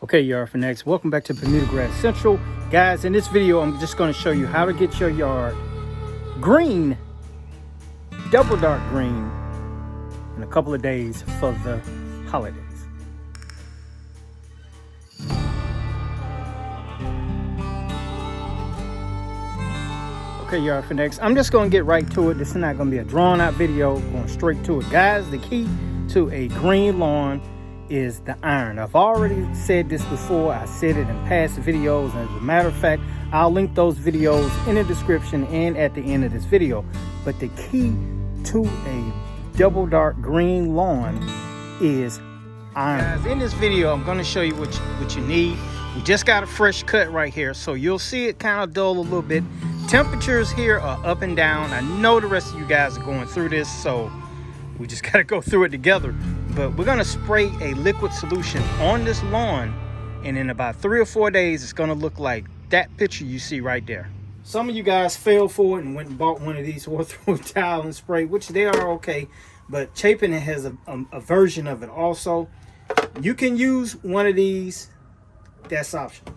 Okay, y'all, for next, welcome back to Bermuda Grass Central. Guys, in this video, I'm just going to show you how to get your yard green, double dark green, in a couple of days for the holidays. Okay, y'all, for next, I'm just going to get right to it. This is not going to be a drawn out video, going straight to it. Guys, the key to a green lawn is the iron. I've already said this before. I said it in past videos, and as a matter of fact, I'll link those videos in the description and at the end of this video. But the key to a double dark green lawn is iron. Guys, in this video, I'm going to show you what you need. We just got a fresh cut right here, so you'll see it kind of dull a little bit. Temperatures here are up and down. I know the rest of you guys are going through this, so we just got to go through it together. But we're going to spray a liquid solution on this lawn, and in about 3 or 4 days, it's going to look like that picture you see right there. Some of you guys fell for it and went and bought one of these ortho towel and spray, which they are okay, but Chapin has a version of it also. You can use one of these. That's optional.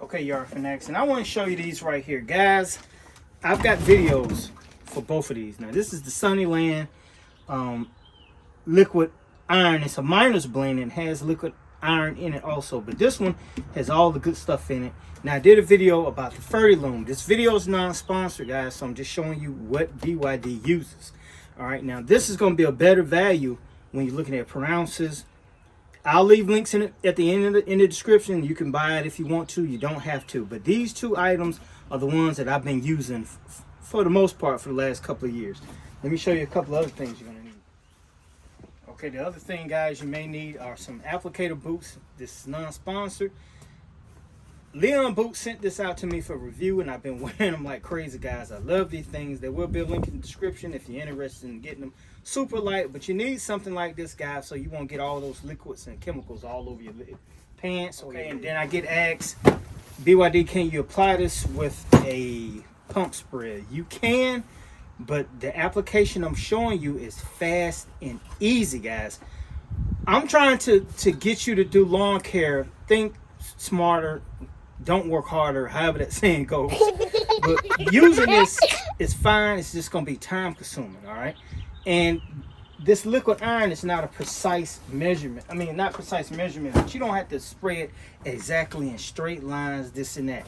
Okay, y'all, for next, and I want to show you these right here, guys. I've got videos for both of these. Now, this is the Sunnyland liquid iron. It's a miner's blend and has liquid iron in it also, but this one has all the good stuff in it. Now, I did a video about the Fertiloom. This video is non-sponsored, guys, so I'm just showing you what BYD uses. All right, now this is going to be a better value when you're looking at per ounces. I'll leave links in it at the end of in the description. You can buy it if you want to. You don't have to, but these two items are the ones that I've been using for the most part for the last couple of years. Let me show you a couple of other things you're going to need. Okay, the other thing, guys, you may need are some Applicator Boots. This is non-sponsored. Leon Boots sent this out to me for review, and I've been wearing them like crazy, guys. I love these things. There will be a link in the description if you're interested in getting them. Super light, but you need something like this, guys, so you won't get all those liquids and chemicals all over your pants. Okay, and then I get asked, BYD, can you apply this with a pump spread? You can, but the application I'm showing you is fast and easy, guys. I'm trying to get you to do lawn care. Think smarter, don't work harder, however that saying goes. But using this is fine. It's just going to be time consuming, all right? And this liquid iron is not a precise measurement. I mean, not precise measurement, but you don't have to spray it exactly in straight lines, this and that.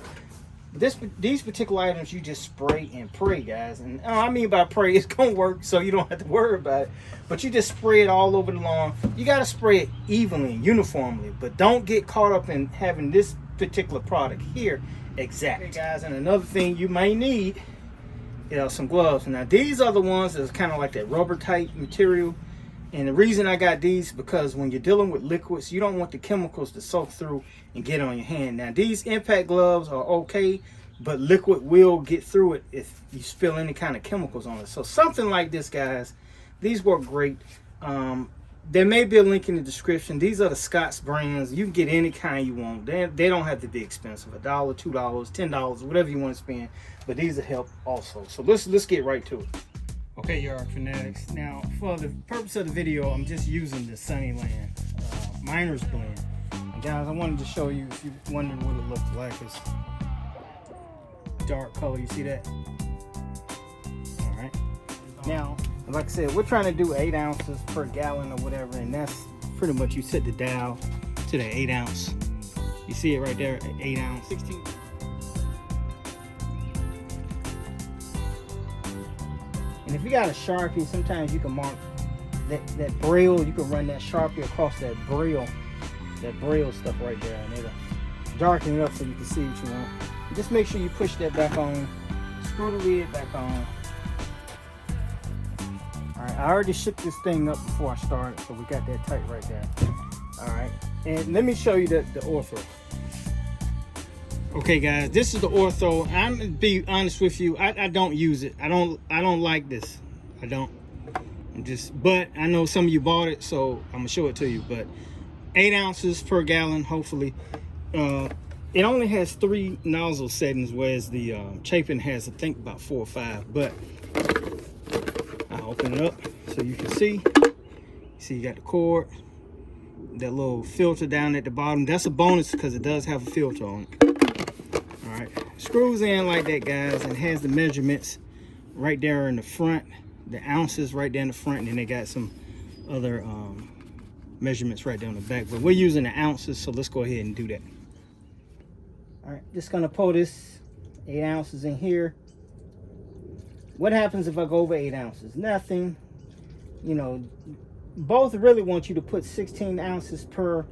These particular items, you just spray and pray, guys. And I mean by pray, it's gonna work, so you don't have to worry about it. But you just spray it all over the lawn. You gotta spray it evenly, uniformly, but don't get caught up in having this particular product here exact. Okay, guys, and another thing you may need, some gloves. Now, these are the ones that's kind of like that rubber type material. And the reason I got these, because when you're dealing with liquids, you don't want the chemicals to soak through and get on your hand. Now, these impact gloves are okay, but liquid will get through it if you spill any kind of chemicals on it. So something like this, guys, these work great. There may be a link in the description. These are the Scott's brands. You can get any kind you want. They don't have to be expensive. $1, $2, $10, whatever you want to spend. But these will help also. So let's get right to it. Okay, yard fanatics. Now, for the purpose of the video, I'm just using the Sunnyland miner's blend. And guys, I wanted to show you, if you're wondering what it looked like, it's dark color. You see that? All right. Now, like I said, we're trying to do 8 ounces per gallon or whatever, and that's pretty much, you set the dial to the 8 ounce. You see it right there, 8 ounce, 16. And if you got a Sharpie, sometimes you can mark that braille. You can run that Sharpie across that braille stuff right there, and it'll darken it up so you can see what you want. Just make sure you push that back on, screw the lid back on. All right, I already shook this thing up before I started, so we got that tight right there. All right, and let me show you the ortho. Okay, guys, this is the ortho. I'm gonna be honest with you. I don't use it. I don't like this. I don't. But I know some of you bought it, so I'm gonna show it to you. But 8 ounces per gallon, hopefully. It only has 3 nozzle settings, whereas the Chapin has, I think, about 4 or 5. But I'll open it up so you can see. You see, you got the cord. that little filter down at the bottom. That's a bonus because it does have a filter on it. All right, screws in like that, guys, and has the measurements right there in the front, the ounces right there in the front, and then they got some other measurements right there on the back, but we're using the ounces, so let's go ahead and do that. All right, just gonna pour this 8 ounces in here. What happens if I go over 8 ounces? Nothing. You know, both really want you to put 16 ounces per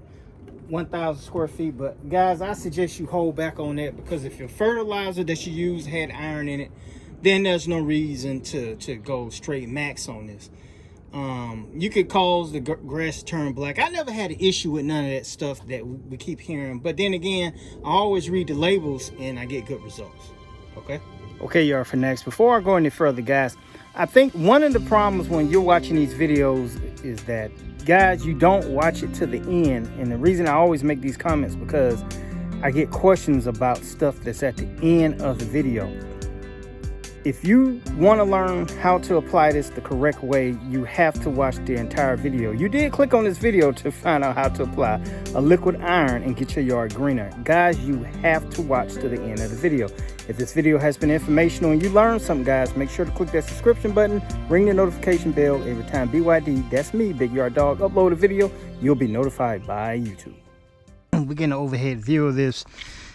1,000 square feet, but guys, I suggest you hold back on that, because if your fertilizer that you use had iron in it, then there's no reason to go straight max on this. You could cause the grass to turn black. I never had an issue with none of that stuff that we keep hearing, but then again, I always read the labels and I get good results. Okay, y'all, for next, before I go any further, guys, I think one of the problems when you're watching these videos is that, guys, you don't watch it to the end. And the reason I always make these comments because I get questions about stuff that's at the end of the video. If you want to learn how to apply this the correct way, you have to watch the entire video. You did click on this video to find out how to apply a liquid iron and get your yard greener. Guys, you have to watch to the end of the video. If this video has been informational and you learned something, guys, make sure to click that subscription button, ring the notification bell. Every time BYD, that's me, Big Yard Dog, upload a video, you'll be notified by YouTube. We're getting an overhead view of this.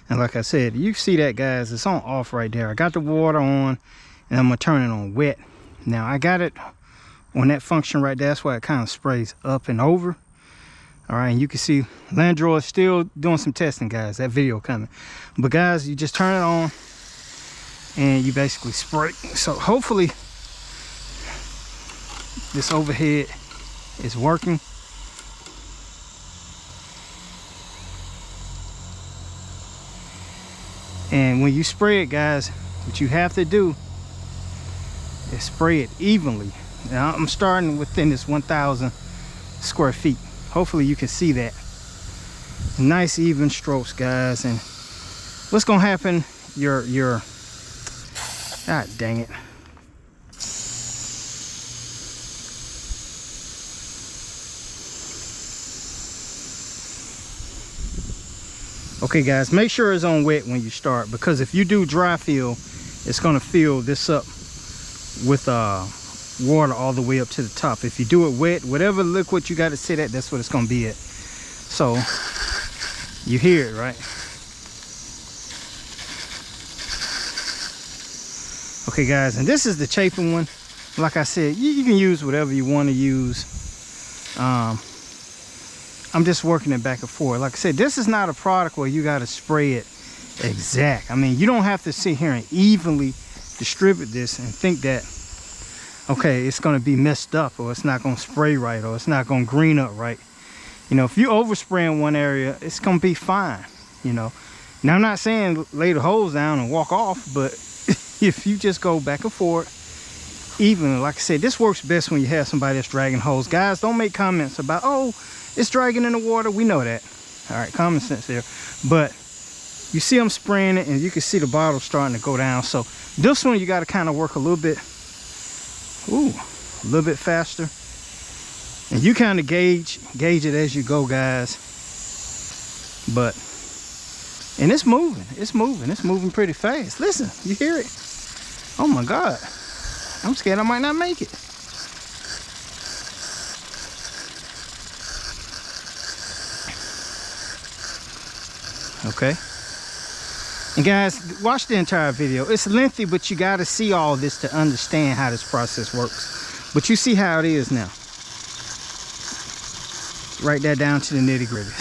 And like I said, you see that, guys, it's on off right there. I got the water on and I'm gonna turn it on wet. Now I got it on that function right there. That's why it kind of sprays up and over. All right, and you can see Landro is still doing some testing, guys. That video coming. But guys, you just turn it on and you basically spray. So hopefully this overhead is working. And when you spray it, guys, what you have to do is spray it evenly. Now I'm starting within this 1,000 square feet. Hopefully you can see that. Nice even strokes, guys. And what's gonna happen, your God dang it. Okay, guys, make sure it's on wet when you start, because if you do dry fill, it's going to fill this up with water all the way up to the top. If you do it wet, whatever liquid you got to sit at, that's what it's going to be at. So you hear it, right? Okay, guys, and this is the chafing one. Like I said, you can use whatever you want to use. I'm just working it back and forth. Like I said, this is not a product where you got to spray it exact. I mean, you don't have to sit here and evenly distribute this and think that, okay, it's going to be messed up, or it's not going to spray right, or it's not going to green up right. You know, if you overspray in one area, it's going to be fine, you know. Now, I'm not saying lay the hose down and walk off, but if you just go back and forth evenly, like I said, this works best when you have somebody that's dragging hose. Guys, don't make comments about, oh, it's dragging in the water. We know that. All right, common sense there. But you see I'm spraying it, and you can see the bottle starting to go down. So this one, you got to kind of work a little bit, a little bit faster. And you kind of gauge it as you go, guys. But, and it's moving. It's moving pretty fast. Listen, you hear it? Oh my God. I'm scared I might not make it. Okay, and guys, watch the entire video. It's lengthy, but you got to see all this to understand how this process works. But you see how it is now. Write that down to the nitty-gritty.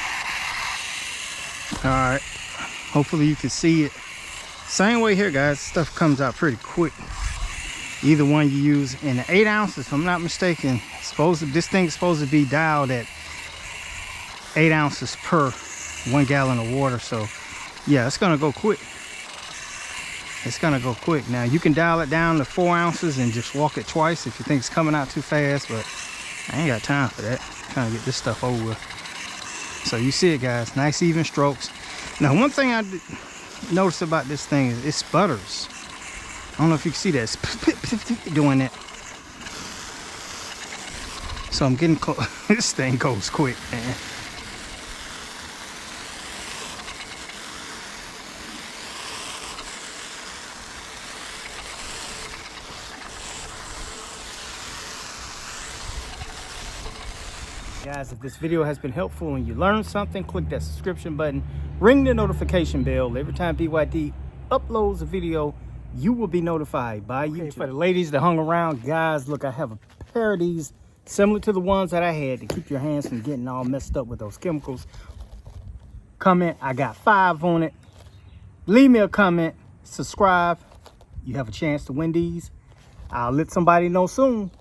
All right, hopefully you can see it. Same way here, guys. Stuff comes out pretty quick. Either one you use. In the 8 ounces, if I'm not mistaken, this thing is supposed to be dialed at 8 ounces per 1 gallon of water. So yeah, it's gonna go quick. It's gonna go quick. Now you can dial it down to 4 ounces and just walk it twice if you think it's coming out too fast, but I ain't got time for that. I'm trying to get this stuff over with. So you see it, guys, nice even strokes. Now one thing I noticed about this thing is it sputters. I don't know if you can see that. It's doing that. So I'm getting close. This thing goes quick, man. Guys, if this video has been helpful and you learned something, click that subscription button, ring the notification bell. Every time BYD uploads a video, you will be notified by YouTube. Okay, for the ladies that hung around, guys, look, I have a pair of these similar to the ones that I had to keep your hands from getting all messed up with those chemicals. Comment, I got 5 on it. Leave me a comment, subscribe. You have a chance to win these. I'll let somebody know soon.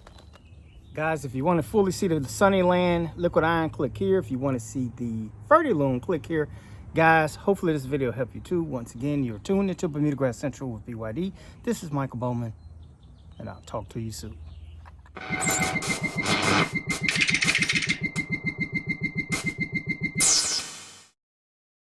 Guys, if you want to fully see the Sunnyland liquid iron, click here. If you want to see the Ferdy Loom, click here. Guys, hopefully this video helped you too. Once again, you're tuned into Bermuda Grass Central with BYD. This is Michael Bowman, and I'll talk to you soon.